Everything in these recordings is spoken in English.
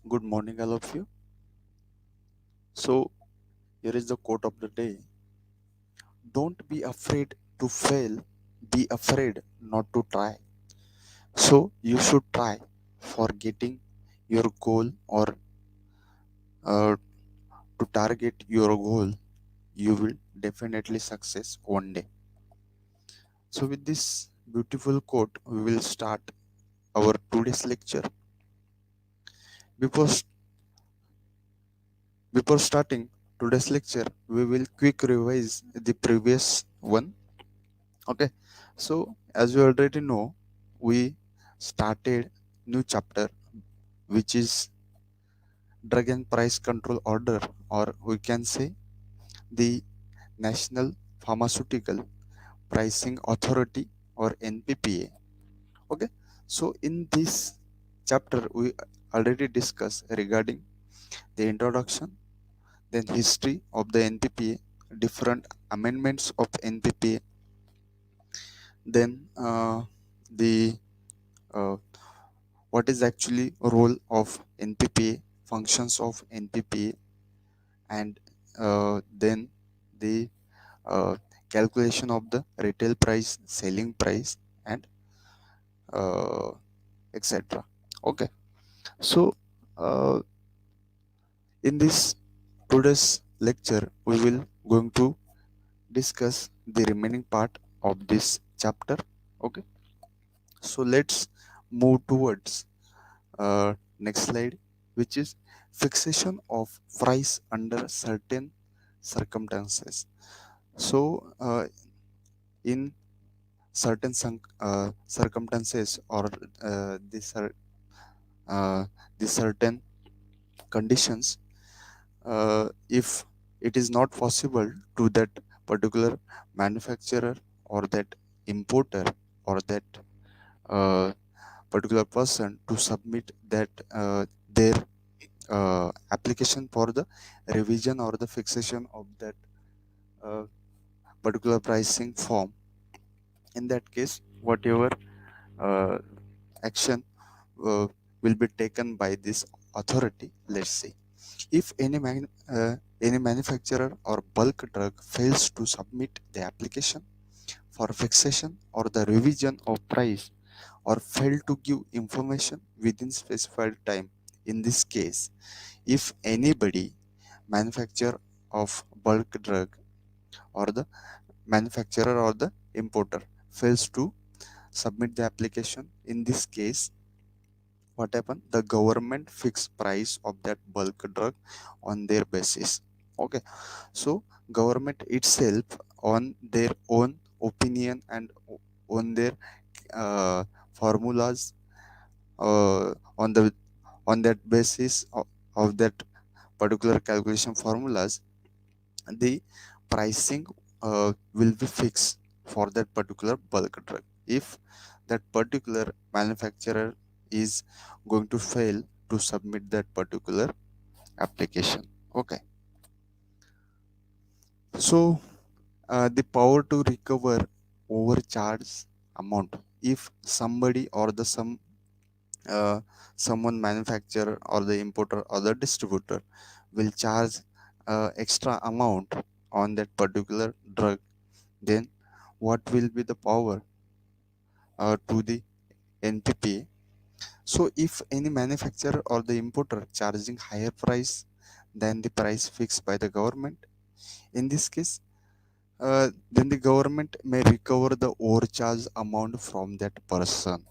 Good morning, all of you. So, here is the quote of the day. Don't be afraid to fail, be afraid not to try. So, you should try for getting your goal or uh, to target your goal. You will definitely success one day. So, with this beautiful quote, we will start our today's lecture. Before before starting today's lecture, we will quick revise the previous one. Okay, so as you already know, we started new chapter which is drug and price control order, or we can say the National Pharmaceutical Pricing Authority or NPPA. Okay, so in this chapter we already discussed regarding the introduction, then history of the NPPA, different amendments of NPPA, then the uh, what is actually role of NPPA, functions of NPPA, and then the uh, calculation of the retail price, selling price, and uh, etc. Okay, so uh, in this today's lecture, we will going to discuss the remaining part of this chapter. Okay, so let's move towards next slide, which is fixation of price under certain circumstances. So, in certain circumstances or the, uh, the certain conditions, if it is not possible to that particular manufacturer or that importer or that uh, particular person to submit that their application for the revision or the fixation of that uh, particular pricing form. In that case, whatever uh, action uh, will be taken by this authority. Let's see, if any manufacturer or bulk drug fails to submit the application for fixation or the revision of price, or fail to give information within specified time. In this case, if anybody, manufacturer of bulk drug or the manufacturer or the importer, fails to submit the application, in this case, what happen, the government fix price of that bulk drug on their basis. Okay, so government itself, on their own opinion and on their formulas, on the on that basis of that particular calculation formulas, the pricing will be fixed for that particular bulk drug. If that particular manufacturer is going to fail to submit that particular application. Okay, so the power to recover overcharge amount, if somebody or the uh, someone, manufacturer or the importer or the distributor, will charge extra amount on that particular drug, then what will be the power to the NPPA? So if any manufacturer or the importer charging higher price than the price fixed by the government, in this case, then the government may recover the overcharge amount from that person.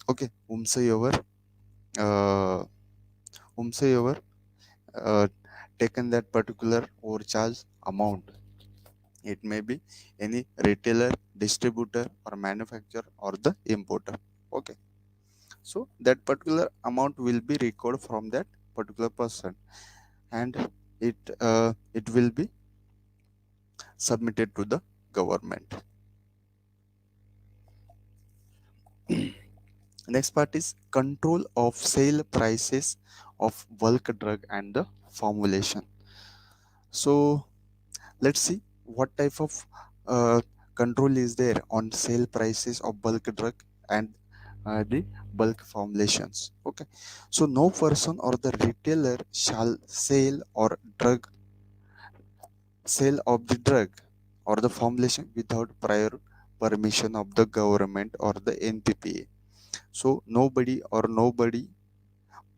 Okay, uh, whomsoever uh, taken that particular overcharge amount, it may be any retailer, distributor, or manufacturer, or the importer. Okay, so that particular amount will be recovered from that particular person, and it will be submitted to the government. Next part is control of sale prices of bulk drug and the formulation. So let's see what type of control is there on sale prices of bulk drug and the bulk formulations. Okay, so no person or the retailer shall sale of the drug or the formulation without prior permission of the government or the NPPA. So nobody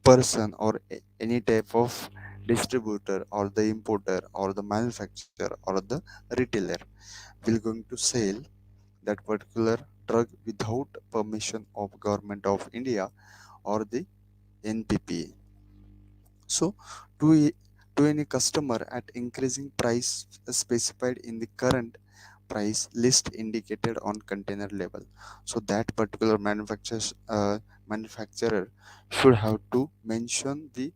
person or any type of distributor or the importer or the manufacturer or the retailer will going to sell that particular drug without permission of government of India or the NPPA. So to to any customer at increasing price specified in the current price list indicated on container label, so that particular manufacturer should have to mention the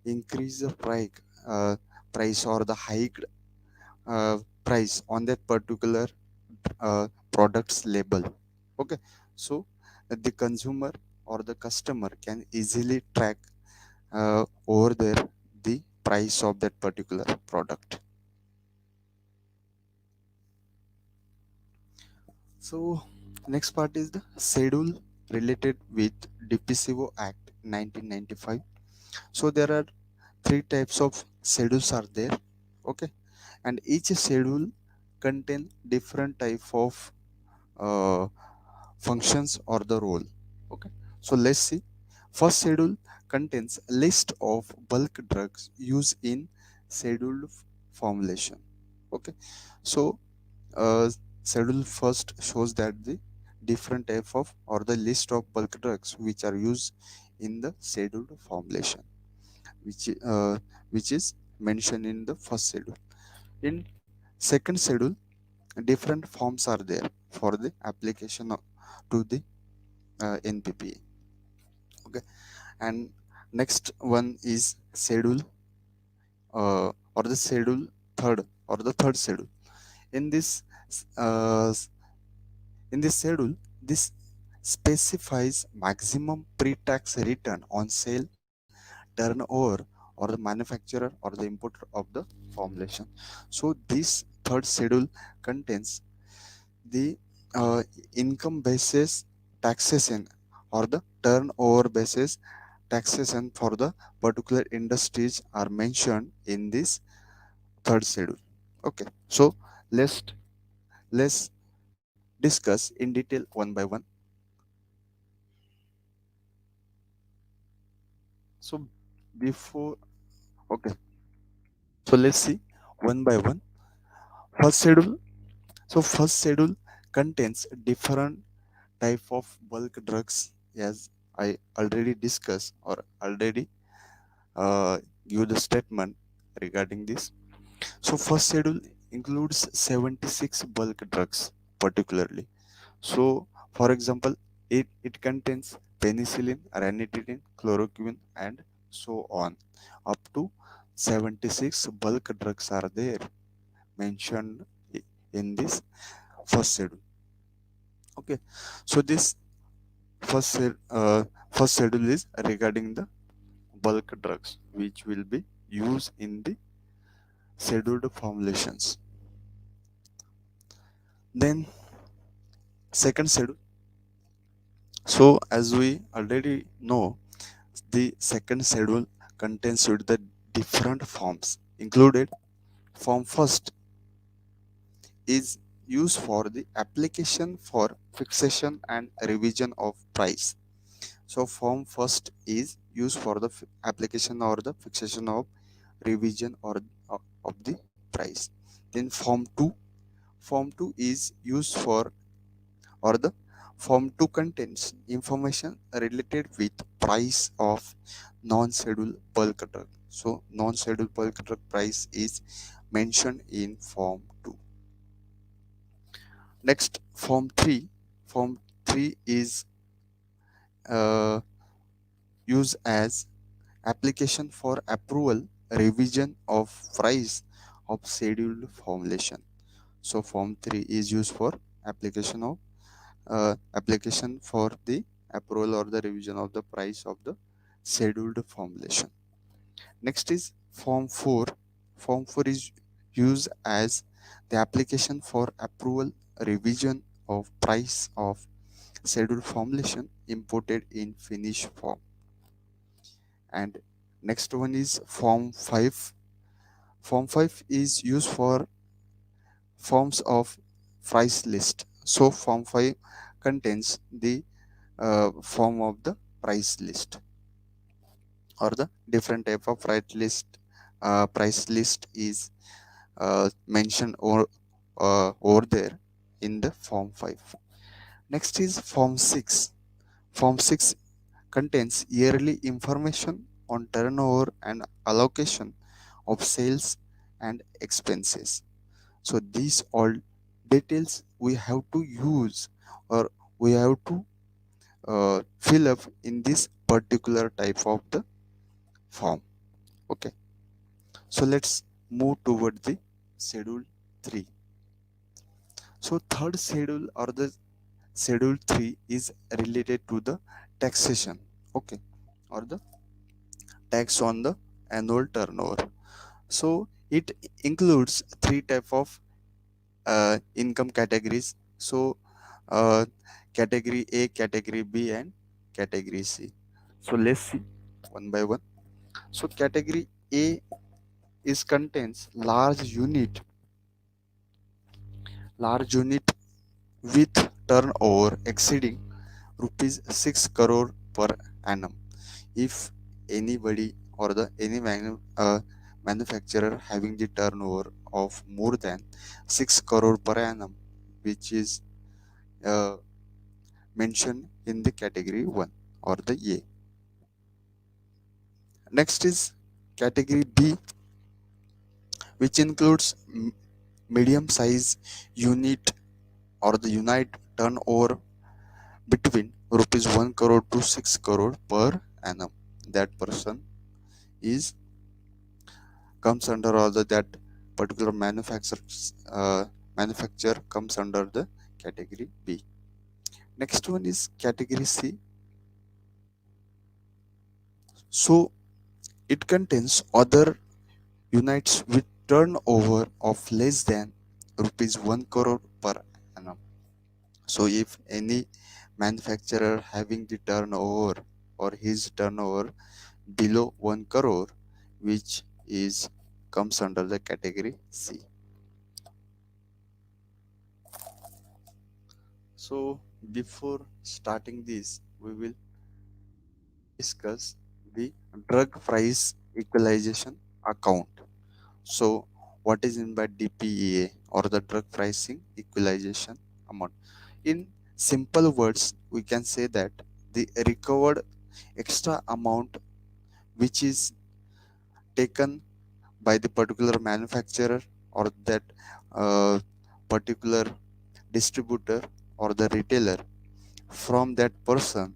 increase of price or the hiked price on that particular product's label. Okay, so the consumer or the customer can easily track over there the price of that particular product. So next part is the schedule related with DPCO Act 1995. So there are three types of schedules are there. Okay, and each schedule contain different type of uh, functions or the role. Okay, so let's see. First schedule contains a list of bulk drugs used in scheduled formulation. Okay, so uh, schedule first shows that the different type of or the list of bulk drugs which are used in the scheduled formulation, which uh, which is mentioned in the first schedule. In second schedule, different forms are there for the application to the NPPA. Okay, and next one is schedule or the schedule third or the third schedule. In uh, this schedule, this specifies maximum pre-tax return on sale turnover or the manufacturer or the importer of the formulation. So this third schedule contains the income basis taxation or the turnover basis taxation for the particular industries are mentioned in this third schedule. Okay, so let's discuss in detail one by one. So before, okay, so let's see one by one. First schedule. So first schedule contains different type of bulk drugs, as I already discussed or already give the statement regarding this. So first schedule includes 76 bulk drugs particularly. So for example, it contains penicillin, ranitidine, chloroquine, and so on. Up to 76 bulk drugs are there mentioned in this first schedule. Okay, so this first schedule is regarding the bulk drugs which will be used in the scheduled formulations. Then second schedule. So as we already know, the second schedule contains with the different forms included. Form first is used for the application for fixation and revision of price. So form first is used for the application or the fixation of revision or of the price. Then form 2 is used for or the form 2 contains information related with price of non-scheduled bulk drug. So non-scheduled bulk drug price is mentioned in form 2. Next, form 3. Form 3 is uh, used as application for approval revision of price of scheduled formulation. So form 3 is used for application of application for the approval or the revision of the price of the scheduled formulation. Next is form 4. Form 4 is used as the application for approval revision of price of schedule formulation imported in finished form. And next one is form 5. Form 5 is used for forms of price list. So form 5 contains the form of the price list or the different type of price list is mentioned over there in the form 5. Next is form 6. Form 6 contains yearly information on turnover and allocation of sales and expenses. So these all details we have to use or we have to fill up in this particular type of the form. Okay. So let's move toward the schedule 3. So third schedule or the schedule 3 is related to the taxation. Okay. Or the tax on the annual turnover. So it includes three type of income categories. So uh, category A, category B, and category C. So let's see one by one. So category A is contains large unit with turnover exceeding rupees 6 crore per annum. If anybody or the manufacturer having the turnover of more than 6 crore per annum, which is uh, mentioned in the category 1 or the A. Next is category B, which includes medium size unit or the unit turnover between rupees 1 crore to 6 crore per annum. That person is comes under all that particular manufacturer comes under the category B. Next one is category C. So it contains other units with turnover of less than rupees 1 crore per annum. So if any manufacturer having the turnover or his turnover below 1 crore, which is comes under the category C. So before starting this, we will discuss the drug price equalization account. So what is in by DPEA or the drug pricing equalization amount? In simple words, we can say that the recovered extra amount which is taken by the particular manufacturer or that particular distributor or the retailer from that person,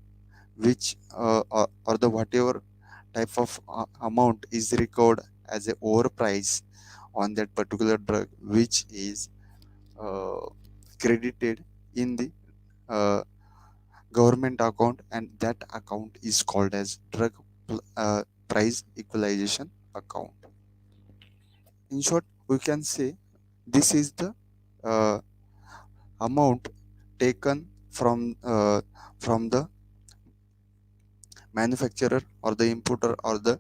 which or the whatever type of amount is recovered as a overprice on that particular drug, which is uh, credited in the uh, government account, and that account is called as price equalization account. In short, we can say this is the uh, amount taken from the manufacturer or the importer or the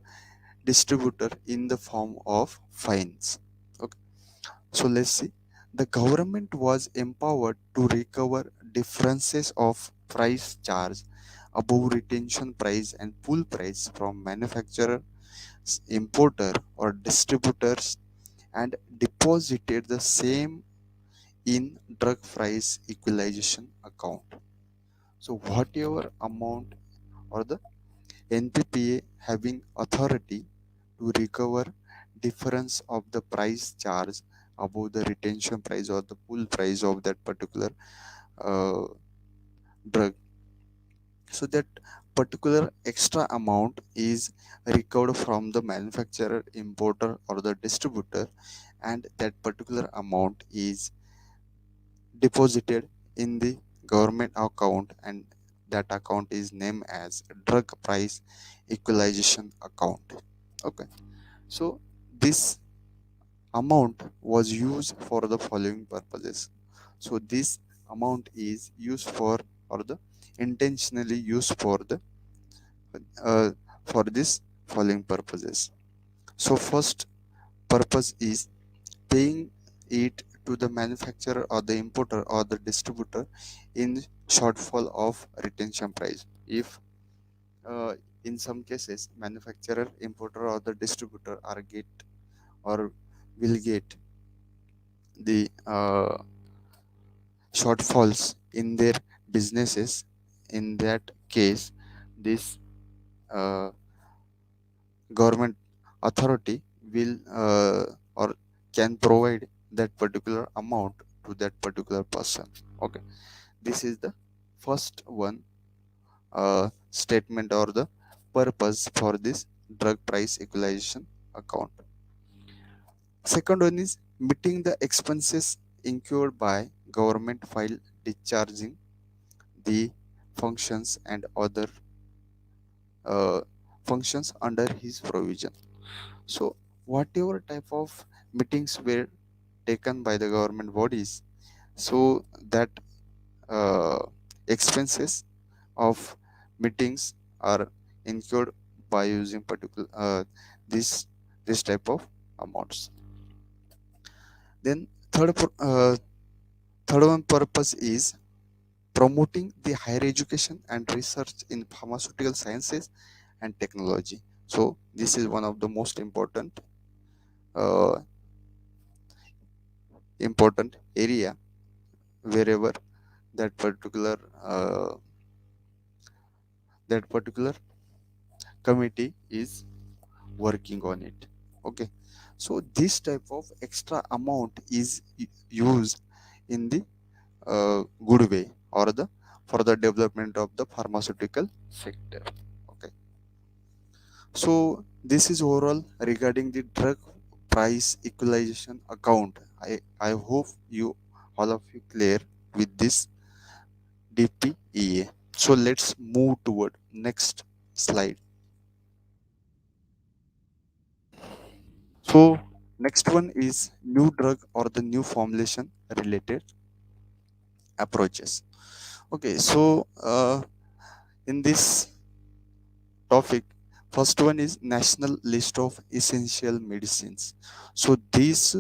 distributor in the form of fines. Okay. So let's see. The government was empowered to recover differences of price charge above retention price and pool price from manufacturer, importer, or distributors, and deposited the same in drug price equalization account. So whatever amount or the NPPA having authority to recover difference of the price charge above the retention price or the pool price of that particular uh, drug. So that particular extra amount is recovered from the manufacturer, importer, or the distributor, and that particular amount is deposited in the government account, and that account is named as drug price equalization account. Okay. So this amount was used for the following purposes. So this amount is used for the intentionally used uh, for this following purposes. So first purpose is paying it to the manufacturer or the importer or the distributor in shortfall of retention price. If uh, in some cases manufacturer, importer or the distributor are get or will get the shortfalls in their businesses, in that case this uh, government authority will or can provide that particular amount to that particular person. Okay, this is the first one statement or the purpose for this drug price equalization account. Second one is meeting the expenses incurred by government while discharging the functions and other uh, functions under his provision. So whatever type of meetings were taken by the government bodies, so that uh, expenses of meetings are incurred by using particular this this type of amounts. Then third one purpose is promoting the higher education and research in pharmaceutical sciences and technology. So this is one of the most uh, important area wherever that particular uh, that particular committee is working on it. Okay, so this type of extra amount is used in the good way or the for the development of the pharmaceutical sector. Okay, so this is overall regarding the drug price equalization account. I hope you all of you clear with this DPEA. So let's move toward next slide. So next one is new drug or the new formulation related approaches. Okay, so in this topic, first one is national list of essential medicines. So this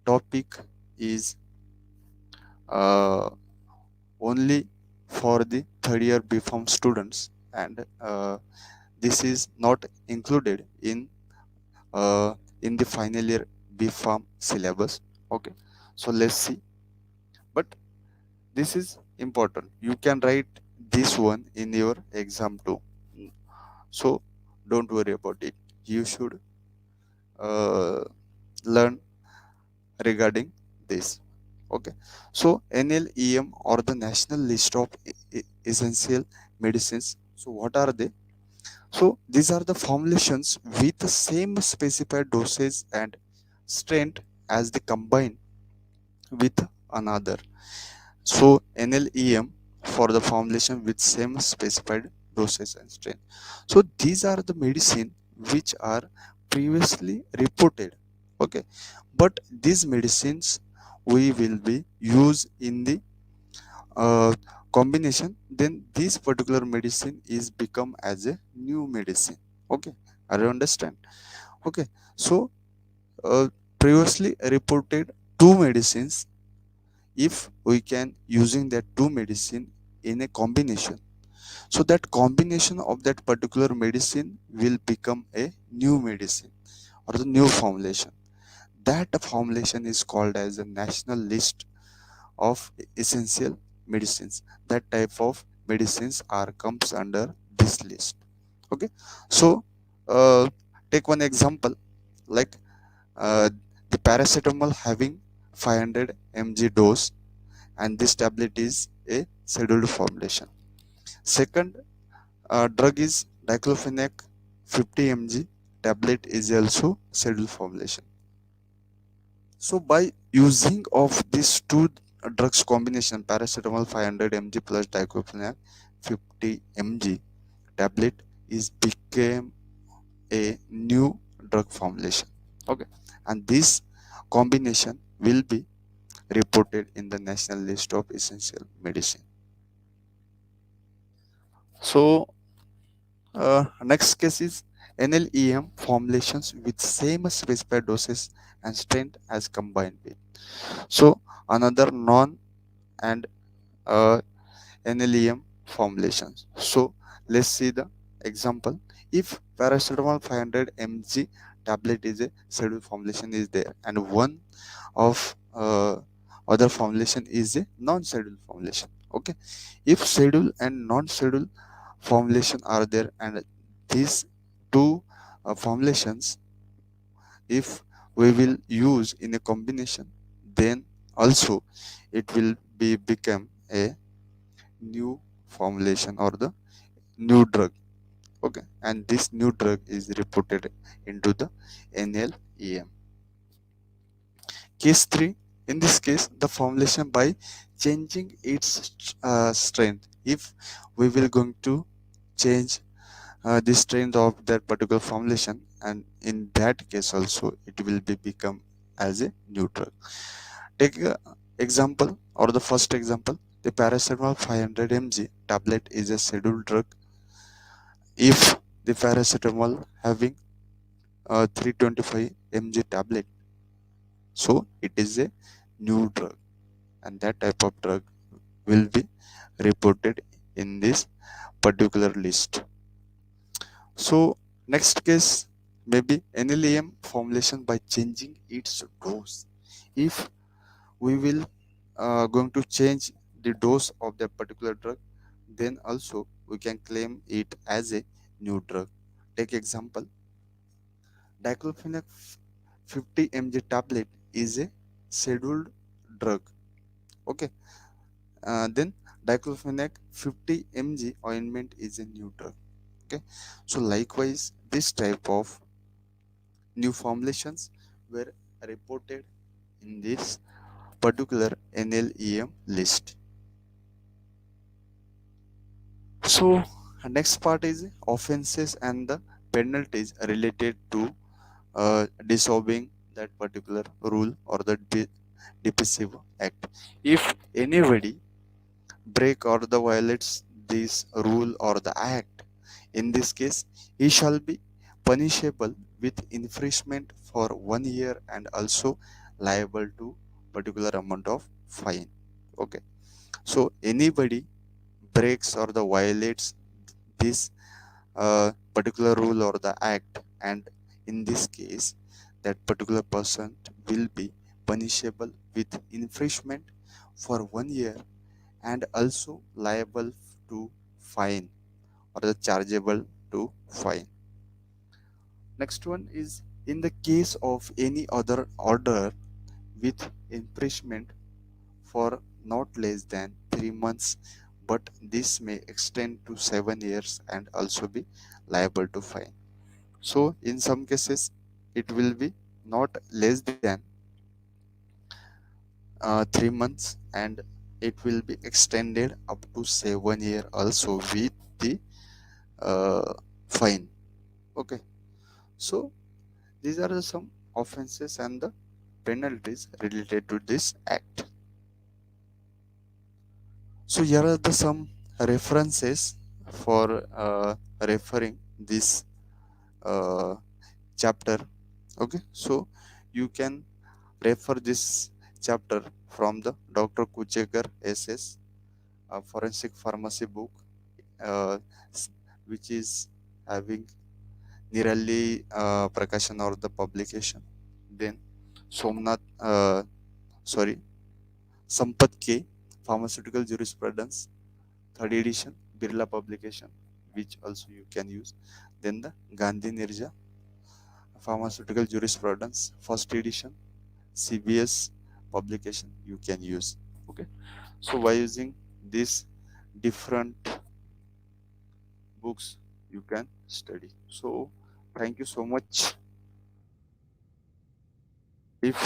topic is uh, only for the third year BPharm students, and this is not included in the final year BPharm syllabus. Okay, so let's see. But this is important. You can write this one in your exam too. So don't worry about it. You should uh, learn regarding this. Okay. So NLEM or the National List of Essential Medicines. So what are they? So these are the formulations with the same specified dosage and strength as the combined with another. So NLEM for the formulation with same specified dosage and strength. So these are the medicine which are previously reported. Okay, but these medicines we will be used in the combination. Then this particular medicine is become as a new medicine. Okay, I understand. Okay, so previously reported two medicines, if we can using that two medicine in a combination, so that combination of that particular medicine will become a new medicine or the new formulation. That formulation is called as a national list of essential medicines. That type of medicines are comes under this list. Okay, so uh, take one example, like uh, the paracetamol having 500 mg dose, and this tablet is a scheduled formulation. Second drug is diclofenac 50 mg tablet is also scheduled formulation. So by using of these two drugs combination, paracetamol 500 mg plus diclofenac 50 mg tablet is became a new drug formulation. Okay, and this combination will be reported in the national list of essential medicine. So next case is NLEM formulations with same specified doses and strength as combined with. So another non and NLEM formulations. So let's see the example. If paracetamol 500 mg tablet is a scheduled formulation is there, and one of other formulation is a non-scheduled formulation. Okay, if scheduled and non-scheduled formulation are there, and these two formulations, if we will use in a combination, then also it will be become a new formulation or the new drug. Okay, and this new drug is reported into the NLEM. Case 3, in this case the formulation by changing its strength. If we will going to change the strength of that particular formulation, and in that case also it will be become as a new drug. Take example, or the first example, the paracetamol 500 mg tablet is a scheduled drug. If the paracetamol having 325 mg tablet, so it is a new drug, and that type of drug will be reported in this particular list. So next case, maybe NLEM formulation by changing its dose. If we will going to change the dose of that particular drug, then also we can claim it as a new drug. Take example, diclofenac 50 mg tablet is a scheduled drug. Okay, then diclofenac 50 mg ointment is a new drug. Okay, so likewise this type of new formulations were reported in this particular NLEM list. So next part is offenses and the penalties related to disobeying that particular rule or the depressive act. If anybody break or the violates this rule or the act, in this case he shall be punishable with infringement for 1 year and also liable to particular amount of fine. Okay, so anybody breaks or the violates this particular rule or the act, and in this case that particular person will be punishable with infringement for 1 year and also liable to fine or the chargeable to fine. Next one is, in the case of any other order with imprisonment for not less than 3 months, but this may extend to 7 years and also be liable to fine. So in some cases it will be not less than 3 months, and it will be extended up to 7 year also with the fine. Okay, so these are the some offenses and the penalties related to this act. So here are the some references for referring this uh, chapter. Okay, so you can refer this chapter from the Dr. Kuchekar SS forensic pharmacy book, uh, which is having Nirali Prakashan or the publication. Then Somnath, sorry, Sampat K, Pharmaceutical Jurisprudence, third edition, Birla publication, which also you can use. Then the Gandhi Nirja, Pharmaceutical Jurisprudence, first edition, CBS publication, you can use. Okay, so by using these different books, you can study. So thank you so much.